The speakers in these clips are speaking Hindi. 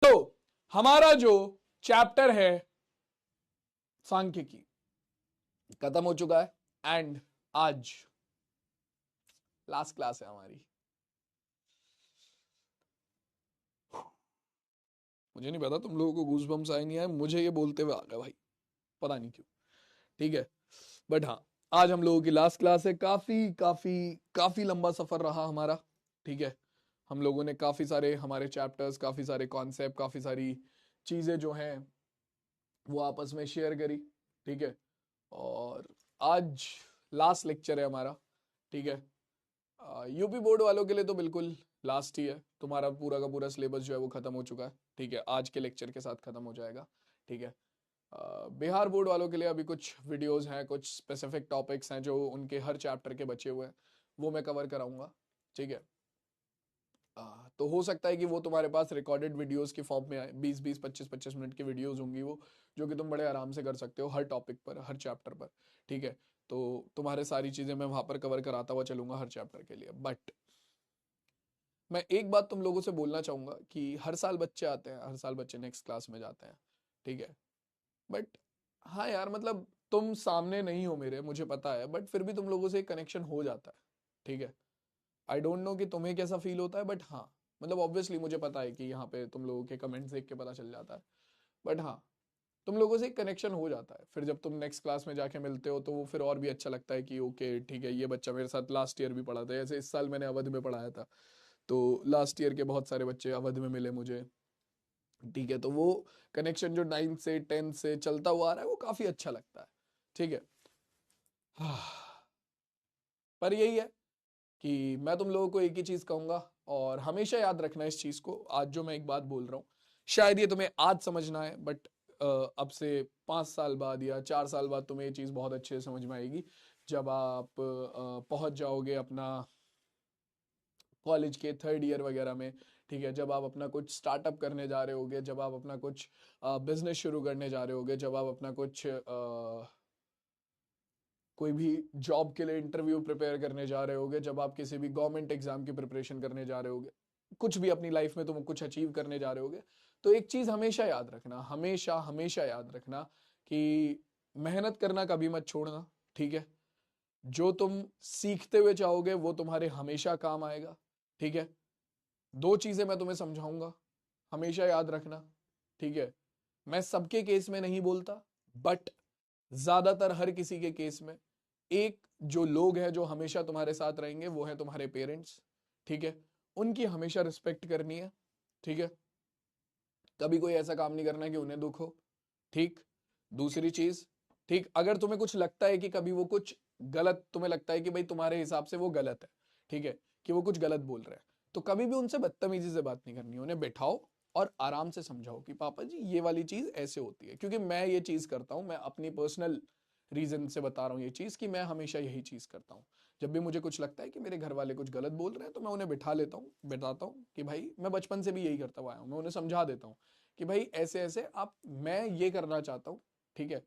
तो हमारा जो चैप्टर है सांख्यिकी खत्म हो चुका है एंड आज लास्ट क्लास है हमारी। मुझे नहीं पता तुम लोगों को गूज़बम्स आए नहीं आए, मुझे ये बोलते हुए आ गए भाई, पता नहीं क्यों। ठीक है, बट हाँ आज हम लोगों की लास्ट क्लास है। काफी काफी काफी लंबा सफर रहा हमारा। ठीक है, हम लोगों ने काफी सारे हमारे चैप्टर्स, काफी सारे कॉन्सेप्ट, काफी सारी चीजें जो हैं वो आपस में शेयर करी। ठीक है, और आज लास्ट लेक्चर है हमारा। ठीक है, यूपी बोर्ड वालों के लिए तो बिल्कुल लास्ट ही है, तुम्हारा पूरा का पूरा सिलेबस जो है वो खत्म हो चुका है। ठीक है, आज के लेक्चर के साथ खत्म हो जाएगा। ठीक है, बिहार बोर्ड वालों के लिए अभी कुछ वीडियोस हैं, कुछ स्पेसिफिक टॉपिक्स हैं जो उनके हर चैप्टर के बचे हुए हैं, वो मैं कवर कराऊंगा। ठीक है, तो हो सकता है कि वो तुम्हारे पास रिकॉर्डेड वीडियोस के फॉर्म में आए, 20-20 25-25 मिनट की वीडियोस होंगी वो, जो कि तुम बड़े आराम से कर सकते हो हर टॉपिक पर, हर चैप्टर पर। ठीक है, तो तुम्हारे सारी चीज़ें मैं वहाँ पर कवर कराता हुआ चलूंगा हर चैप्टर के लिए। बट मैं एक बात तुम लोगों से बोलना चाहूँगा कि हर साल बच्चे आते हैं, हर साल बच्चे नेक्स्ट क्लास में जाते हैं। ठीक है, बट हाँ यार, मतलब तुम सामने नहीं हो मेरे, मुझे पता है, बट फिर भी तुम लोगों से एक कनेक्शन हो जाता है। ठीक है, आई डोंट नो कि तुम्हें कैसा फील होता है, बट हाँ मतलब ऑब्वियसली मुझे पता है कि यहाँ पे तुम लोगों के कमेंट्स देख के पता चल जाता है। बट हाँ, तुम लोगों से एक कनेक्शन हो जाता है, फिर जब तुम नेक्स्ट क्लास में जाके मिलते हो तो वो फिर और भी अच्छा लगता है कि ओके ठीक है, ये बच्चा मेरे साथ लास्ट ईयर भी पढ़ा था। जैसे इस साल मैंने अवध में पढ़ाया था, तो लास्ट ईयर के बहुत सारे बच्चे अवध में मिले मुझे। ठीक है, तो वो कनेक्शन जो 9th से 10th से चलता हुआ आ रहा है वो काफी अच्छा लगता है। ठीक है, पर यही है कि मैं तुम लोगों को एक ही चीज कहूंगा, और हमेशा याद रखना इस चीज को। आज जो मैं एक बात बोल रहा हूँ, शायद ये तुम्हें आज समझना है, बट अब से 5 साल बाद या 4 साल बाद तुम्हें ये चीज बहुत अच्छे से समझ में आएगी, जब आप पहुंच जाओगे अपना कॉलेज के 3rd ईयर वगैरह में। ठीक है, जब आप अपना कुछ स्टार्टअप करने जा रहे होगे, जब आप अपना कुछ बिजनेस शुरू करने जा रहे होगे, जब आप अपना कुछ कोई भी जॉब के लिए इंटरव्यू प्रिपेयर करने जा रहे होगे, जब आप किसी भी गवर्नमेंट एग्जाम की प्रिपरेशन करने जा रहे होगे, कुछ भी अपनी लाइफ में तुम कुछ अचीव करने जा रहे होगे, तो एक चीज हमेशा याद रखना, हमेशा हमेशा याद रखना कि मेहनत करना कभी मत छोड़ना। ठीक है, जो तुम सीखते हुए चाहोगे वो तुम्हारे हमेशा काम आएगा। ठीक है, 2 चीजें मैं तुम्हें समझाऊंगा, हमेशा याद रखना। ठीक है, मैं सबके केस में नहीं बोलता, बट ज्यादातर हर किसी के केस में एक जो लोग हैं जो हमेशा तुम्हारे साथ रहेंगे वो है तुम्हारे पेरेंट्स। ठीक है, उनकी हमेशा रिस्पेक्ट करनी है। ठीक है, कभी कोई ऐसा काम नहीं करना कि उन्हें दुख हो। ठीक, दूसरी चीज, ठीक, अगर तुम्हें कुछ लगता है कि कभी वो कुछ गलत, तुम्हें लगता है कि भाई तुम्हारे हिसाब से वो गलत है, ठीक है, कि वो कुछ गलत बोल रहे हैं, तो कभी भी उनसे बदतमीजी से बात नहीं करनी, उन्हें बैठाओ और आराम से समझाओ कि पापा जी ये वाली चीज ऐसे होती है, क्योंकि मैं ये चीज करता हूं, मैं अपनी पर्सनल रीजन से बता रहा हूँ ये चीज कि मैं हमेशा यही चीज करता हूँ। जब भी मुझे कुछ लगता है कि मेरे घर वाले कुछ गलत बोल रहे हैं तो मैं उन्हें बिठा लेता हूँ, बताता हूँ कि भाई मैं बचपन से भी यही करता हुआ आया हूँ, मैं उन्हें समझा देता हूँ कि भाई ऐसे ऐसे आप, मैं ये करना चाहता हूँ, ठीक है,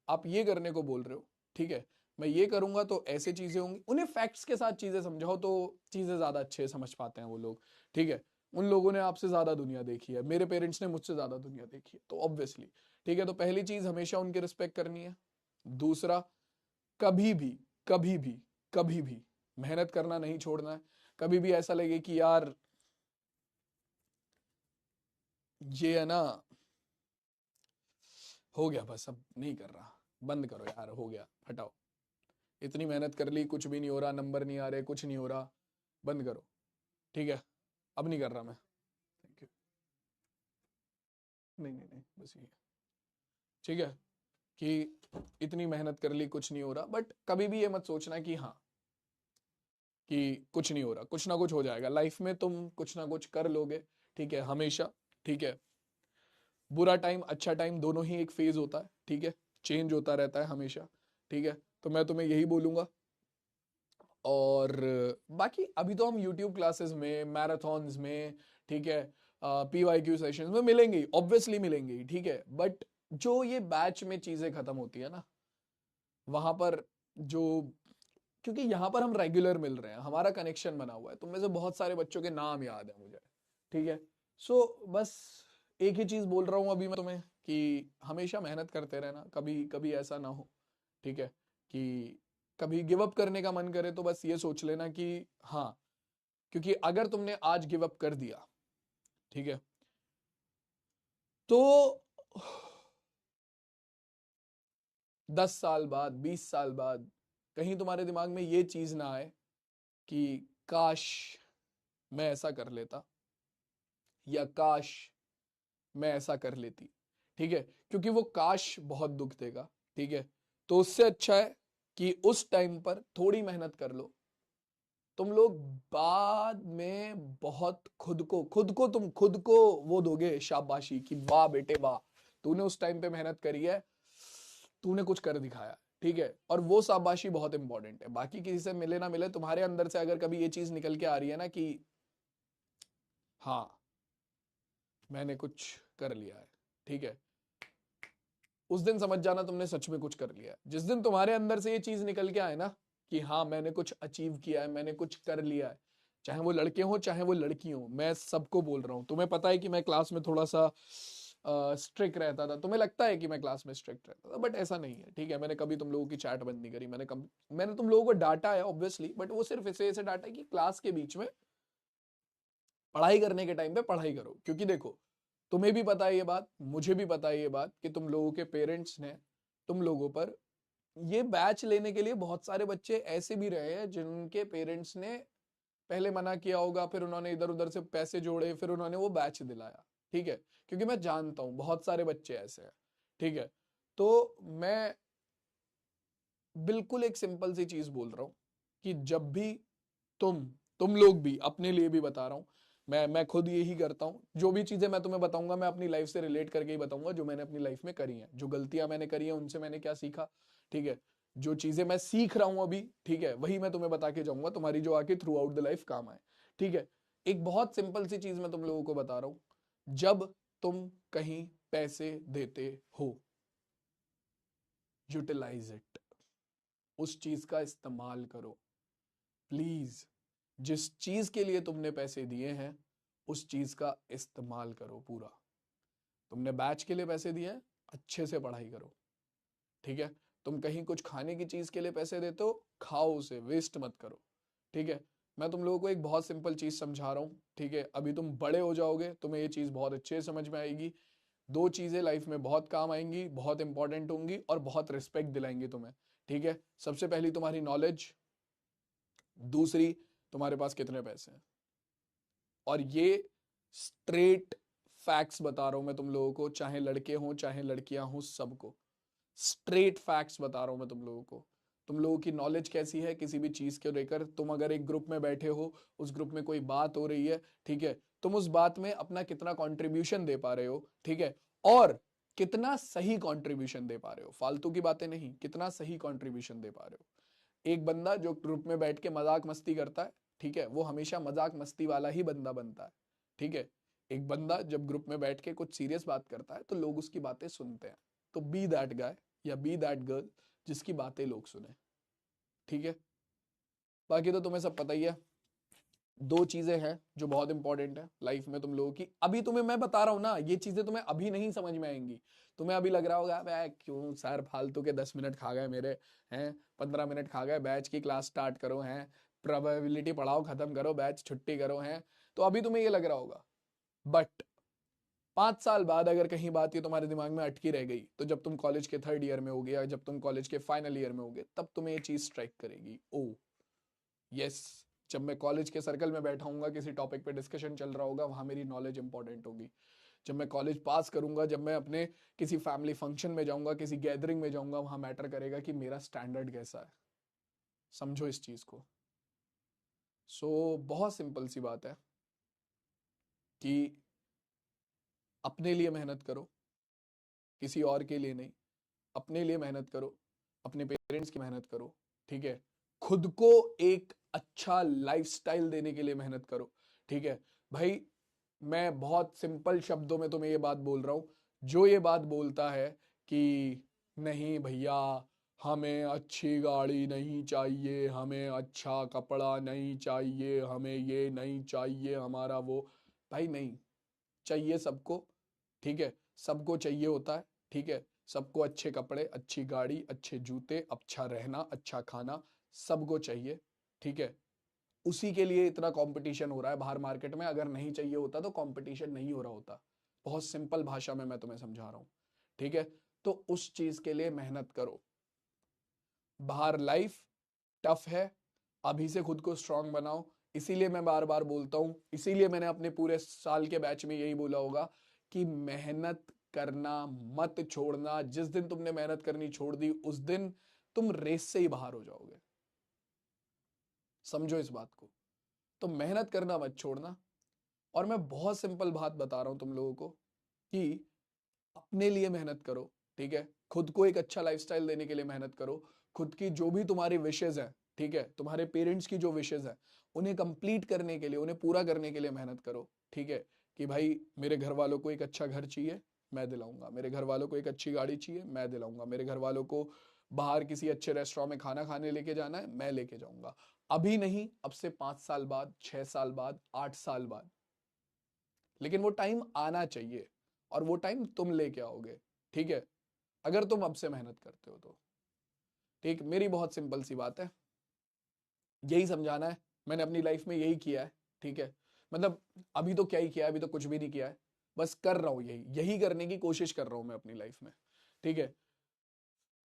आप ये करने को बोल रहे हो, ठीक है, मैं ये करूंगा तो ऐसे चीजें होंगी। उन्हें फैक्ट्स के साथ चीजें समझाओ तो चीजें ज्यादा अच्छे से समझ पाते हैं वो लोग। ठीक है, उन लोगों ने आपसे ज्यादा दुनिया देखी है, मेरे पेरेंट्स ने मुझसे ज्यादा दुनिया देखी है, तो ऑब्वियसली। ठीक है, तो पहली चीज हमेशा उनकी रिस्पेक्ट करनी है। दूसरा, कभी भी कभी भी कभी भी मेहनत करना नहीं छोड़ना है। कभी भी ऐसा लगे कि यार ये है ना, हो गया बस अब नहीं कर रहा, बंद करो यार, हो गया, हटाओ, इतनी मेहनत कर ली, कुछ भी नहीं हो रहा, नंबर नहीं आ रहे, कुछ नहीं हो रहा, बंद करो। ठीक है, अब नहीं कर रहा मैं, थैंक यू, नहीं नहीं नहीं, बस ये, ठीक है, कि इतनी मेहनत कर ली, कुछ नहीं हो रहा, बट कभी भी ये मत सोचना कि हाँ कि कुछ नहीं हो रहा, कुछ ना कुछ हो जाएगा लाइफ में, तुम कुछ ना कुछ कर लोगे। ठीक है, हमेशा। ठीक है, बुरा टाइम अच्छा टाइम दोनों ही एक फेज होता है। ठीक है, चेंज होता रहता है हमेशा। ठीक है, तो मैं तुम्हें यही बोलूंगा। और बाकी अभी तो हम यूट्यूब क्लासेस में, मैराथॉन्स में, ठीक है, PYQ सेशंस में मिलेंगे ही, ऑब्वियसली मिलेंगे ही। ठीक है, बट जो ये बैच में चीजें खत्म होती है ना, वहां पर जो, क्योंकि यहाँ पर हम रेगुलर मिल रहे हैं, हमारा कनेक्शन बना हुआ है, तुम में से बहुत सारे बच्चों के नाम याद है मुझे। ठीक है, सो बस एक ही चीज बोल रहा हूं अभी मैं तुम्हें कि हमेशा मेहनत करते रहना, कभी कभी ऐसा ना हो, ठीक है, कि कभी गिव अप करने का मन करे तो बस ये सोच लेना कि हाँ, क्योंकि अगर तुमने आज गिव अप कर दिया, ठीक है, तो 10 साल बाद, 20 साल बाद कहीं तुम्हारे दिमाग में ये चीज ना आए कि काश मैं ऐसा कर लेता, या काश मैं ऐसा कर लेती, ठीक है, क्योंकि वो काश बहुत दुख देगा, ठीक है। तो उससे अच्छा है कि उस टाइम पर थोड़ी मेहनत कर लो। तुम लोग बाद में बहुत खुद को वो दोगे शाबाशी कि वाह बेटे वाह, तूने उस टाइम पे मेहनत करी है, तूने कुछ कर दिखाया, ठीक है। और वो शाबाशी बहुत इंपॉर्टेंट है, बाकी किसी से मिले ना मिले, तुम्हारे अंदर से अगर कभी ये चीज निकल के आ रही है ना कि हाँ मैंने कुछ कर लिया है, ठीक है, उस दिन समझ जाना तुमने सच में कुछ कर लिया है। जिस दिन तुम्हारे अंदर से ये चीज निकल के आए ना कि हाँ मैंने कुछ अचीव किया है, मैंने कुछ कर लिया है, चाहे वो लड़के हो चाहे वो लड़की हो, मैं सबको बोल रहा हूँ। तुम्हें पता है कि मैं क्लास में थोड़ा सा स्ट्रिक्ट रहता था, तुम्हें लगता है कि मैं क्लास में स्ट्रिक्ट रहता था, बट ऐसा नहीं है, ठीक है। मैंने कभी तुम लोगों की चैट बंद नहीं करी, मैंने तुम लोगों को डांटा है ऑब्वियसली, बट वो सिर्फ ऐसे डांटा है कि क्लास के बीच में पढ़ाई करने के टाइम पे पढ़ाई करो। क्योंकि देखो, तुम्हें भी पता है ये बात, मुझे भी पता है ये बात, कि तुम लोगों के पेरेंट्स ने तुम लोगों पर ये बैच लेने के लिए, बहुत सारे बच्चे ऐसे भी रहे हैं जिनके पेरेंट्स ने पहले मना किया होगा, फिर उन्होंने इधर उधर से पैसे जोड़े, फिर उन्होंने वो बैच दिलाया, ठीक है। क्योंकि मैं जानता हूं बहुत सारे बच्चे ऐसे हैं, ठीक है। तो मैं बिल्कुल एक सिंपल सी चीज बोल रहा हूं कि जब भी तुम तुम लोग भी, अपने लिए भी बता रहा हूं, मैं खुद यही करता हूं। जो भी चीजें मैं तुम्हें बताऊंगा, मैं अपनी लाइफ से रिलेट करके ही बताऊंगा, जो मैंने अपनी लाइफ में करी है, जो गलतियां मैंने करी है उनसे मैंने क्या सीखा, ठीक है। जो चीजें मैं सीख रहा हूं अभी, ठीक है, वही मैं तुम्हें बता के जाऊंगा, तुम्हारी जो आके थ्रू आउट द लाइफ काम आए, ठीक है। एक बहुत सिंपल सी चीज मैं तुम लोगों को बता रहा हूं, जब तुम कहीं पैसे देते हो, यूटिलाइज इट, उस चीज का इस्तेमाल करो प्लीज। जिस चीज के लिए तुमने पैसे दिए हैं उस चीज का इस्तेमाल करो पूरा। तुमने बैच के लिए पैसे दिए हैं, अच्छे से पढ़ाई करो, ठीक है। तुम कहीं कुछ खाने की चीज के लिए पैसे देते हो, खाओ उसे, वेस्ट मत करो, ठीक है। मैं तुम लोगों को एक बहुत सिंपल चीज समझा रहा हूं, ठीक है। अभी तुम बड़े हो जाओगे, तुम्हें ये चीज बहुत अच्छे से समझ में आएगी। दो चीजें लाइफ में बहुत काम आएंगी, बहुत इंपॉर्टेंट होंगी और बहुत रिस्पेक्ट दिलाएंगी तुम्हें, ठीक है। सबसे पहली तुम्हारी नॉलेज, दूसरी तुम्हारे पास कितने पैसे हैं। और ये स्ट्रेट फैक्ट्स बता रहा हूं मैं तुम लोगों को, चाहे लड़के हों चाहे लड़कियां हों, सबको स्ट्रेट फैक्ट्स बता रहा हूं मैं तुम लोगों को। तुम लोगों की नॉलेज कैसी है किसी भी चीज को लेकर, तुम अगर एक ग्रुप में बैठे हो, उस ग्रुप में कोई बात हो रही है, ठीक है, तुम उस बात में अपना कितना कंट्रीब्यूशन दे पा रहे हो, ठीक है। और कितना सही कंट्रीब्यूशन दे पा रहे हो, फालतू की बातें नहीं, कितना सही कंट्रीब्यूशन दे पा रहे हो। एक बंदा जो ग्रुप में बैठ के मजाक मस्ती करता है, ठीक है, वो हमेशा मजाक मस्ती वाला ही बंदा बनता है, ठीक है। एक बंदा जब ग्रुप में बैठ के कुछ सीरियस बात करता है तो लोग उसकी बातें सुनते हैं। तो बी दैट गाय या बी दैट गर्ल जिसकी बातें लोग सुने, ठीक है। बाकी तो तुम्हें सब पता ही है। दो चीजें हैं जो बहुत इंपॉर्टेंट है लाइफ में तुम लोगों की, अभी तुम्हें मैं बता रहा हूं ना, ये चीजें तुम्हें अभी नहीं समझ में आएंगी। तुम्हें अभी लग रहा होगा मैं क्यों सर फालतू के 10 मिनट खा गए मेरे, हैं 15 मिनट खा गए, बैच की क्लास स्टार्ट करो, हैं प्रोबेबिलिटी पढ़ाओ, खत्म करो बैच, छुट्टी करो, हैं। तो अभी तुम्हें ये लग रहा होगा, बट 5 साल बाद अगर कहीं बात ये तुम्हारे दिमाग में अटकी रह गई, तो जब तुम कॉलेज के थर्ड ईयर में होगे या जब तुम कॉलेज के फाइनल ईयर में होगे, तब तुम्हें ये चीज स्ट्राइक करेगी, ओ यस, जब मैं कॉलेज के सर्कल में बैठा हूँ, किसी टॉपिक पे डिस्कशन चल रहा होगा, वहां मेरी नॉलेज इंपॉर्टेंट होगी। जब मैं कॉलेज पास करूंगा, जब मैं अपने किसी फैमिली फंक्शन में जाऊंगा, किसी गैदरिंग में जाऊंगा, वहां मैटर करेगा कि मेरा स्टैंडर्ड कैसा है। समझो इस चीज को। बहुत सिंपल सी बात है कि अपने लिए मेहनत करो, किसी और के लिए नहीं। अपने लिए मेहनत करो, अपने पेरेंट्स की मेहनत करो, ठीक है। खुद को एक अच्छा लाइफस्टाइल देने के लिए मेहनत करो, ठीक है। भाई मैं बहुत सिंपल शब्दों में तुम्हें ये बात बोल रहा हूं, जो ये बात बोलता है कि नहीं भैया हमें अच्छी गाड़ी नहीं चाहिए, हमें अच्छा कपड़ा नहीं चाहिए, हमें ये नहीं चाहिए, हमारा वो, भाई नहीं चाहिए सबको। ठीक है, सबको चाहिए होता है, ठीक है, सबको अच्छे कपड़े, अच्छी गाड़ी, अच्छे जूते, अच्छा रहना, अच्छा खाना, सबको चाहिए, ठीक है। उसी के लिए इतना कंपटीशन हो रहा है बाहर मार्केट में। अगर नहीं चाहिए होता तो कंपटीशन नहीं हो रहा होता। बहुत सिंपल भाषा में मैं तुम्हें समझा रहा हूं, ठीक है। तो उस चीज के लिए मेहनत करो। बाहर लाइफ टफ है, अभी से खुद को स्ट्रांग बनाओ। इसीलिए मैं बार बार बोलता हूं, इसीलिए मैंने अपने पूरे साल के बैच में यही बोला होगा कि मेहनत करना मत छोड़ना। जिस दिन तुमने मेहनत करनी छोड़ दी उस दिन तुम रेस से ही बाहर हो जाओगे। समझो इस बात को। तो मेहनत करना मत छोड़ना। और मैं बहुत सिंपल बात बता रहा हूं तुम लोगों को कि अपने लिए मेहनत करो, ठीक है। खुद को एक अच्छा लाइफस्टाइल देने के लिए मेहनत करो। खुद की जो भी तुम्हारी विशेज है, ठीक है, तुम्हारे पेरेंट्स की जो विशेज है उन्हें कंप्लीट करने के लिए, उन्हें पूरा करने के लिए मेहनत करो, ठीक है। कि भाई मेरे घर वालों को एक अच्छा घर चाहिए, मैं दिलाऊंगा। मेरे घर वालों को एक अच्छी गाड़ी चाहिए, मैं दिलाऊंगा। मेरे घर वालों को बाहर किसी अच्छे रेस्टोरेंट में खाना खाने लेके जाना है, मैं लेके जाऊंगा। अभी नहीं, अब से 5 साल बाद, 6 साल बाद, 8 साल बाद। लेकिन वो टाइम आना चाहिए और वो टाइम तुम लेके आओगे, ठीक है, अगर तुम अब से मेहनत करते हो तो। ठीक, मेरी बहुत सिंपल सी बात है, यही समझाना है। मैंने अपनी लाइफ में यही किया है, ठीक है। मतलब अभी तो क्या ही किया है, अभी तो कुछ भी नहीं किया है, बस कर रहा हूं, यही यही करने की कोशिश कर रहा हूं मैं अपनी लाइफ में, ठीक है।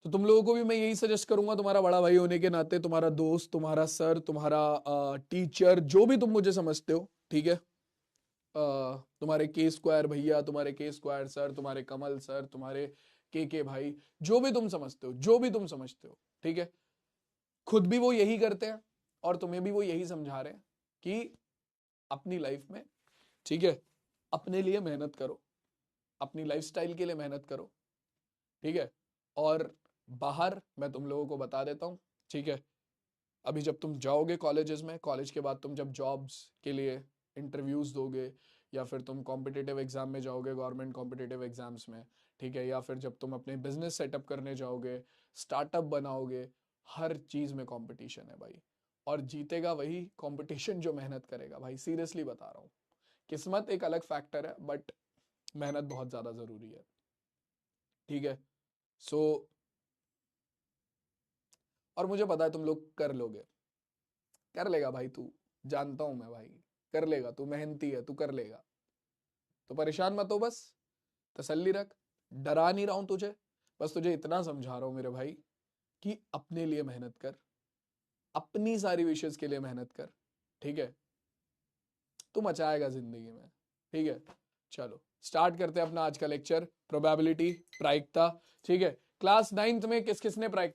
तो तुम लोगों को भी मैं यही सजेस्ट करूंगा, तुम्हारा बड़ा भाई होने के नाते, तुम्हारा दोस्त, तुम्हारा सर, तुम्हारा टीचर, जो भी तुम मुझे समझते हो, ठीक है। तुम्हारे के स्क्वायर भैया, तुम्हारे के स्क्वायर सर, तुम्हारे कमल सर, तुम्हारे के भाई, जो भी तुम समझते हो, जो भी तुम समझते हो, ठीक है। खुद भी वो यही करते हैं और तुम्हें भी वो यही समझा रहे हैं कि अपनी लाइफ में, ठीक है, अपने लिए मेहनत करो, अपनी लाइफस्टाइल के लिए मेहनत करो, ठीक है। और बाहर मैं तुम लोगों को बता देता हूं, ठीक है। अभी जब तुम जाओगे कॉलेजेस में, कॉलेज के बाद तुम जब जॉब्स के लिए इंटरव्यूज दोगे, या फिर तुम कॉम्पिटिटिव एग्जाम में जाओगे, गवर्नमेंट कॉम्पिटिटिव एग्जाम्स में, ठीक है, या फिर जब तुम अपने बिजनेस सेटअप करने जाओगे, स्टार्टअप बनाओगे, हर चीज में कंपटीशन है भाई। और जीतेगा वही कंपटीशन जो मेहनत करेगा भाई, सीरियसली बता रहा हूँ। किस्मत एक अलग फैक्टर है, बट मेहनत बहुत ज्यादा जरूरी है, ठीक है। सो और मुझे पता है तुम लोग कर लोगे, कर लेगा भाई तू, जानता हूं मैं भाई, कर लेगा तू, मेहनती है तू, कर लेगा। तो परेशान मत हो, बस तसल्ली रख। डरा नहीं रहा हूं तुझे, बस तुझे इतना समझा रहा हूं मेरे भाई कि अपने लिए मेहनत कर, अपनी सारी विशेष के लिए मेहनत कर, ठीक है। तू मचाएगा जिंदगी में, ठीक है। चलो स्टार्ट करते हैं अपना आज का लेक्चर, प्रोबेबिलिटी, प्रायिकता, ठीक है। क्लास 9th में किस किसने प्रायिकता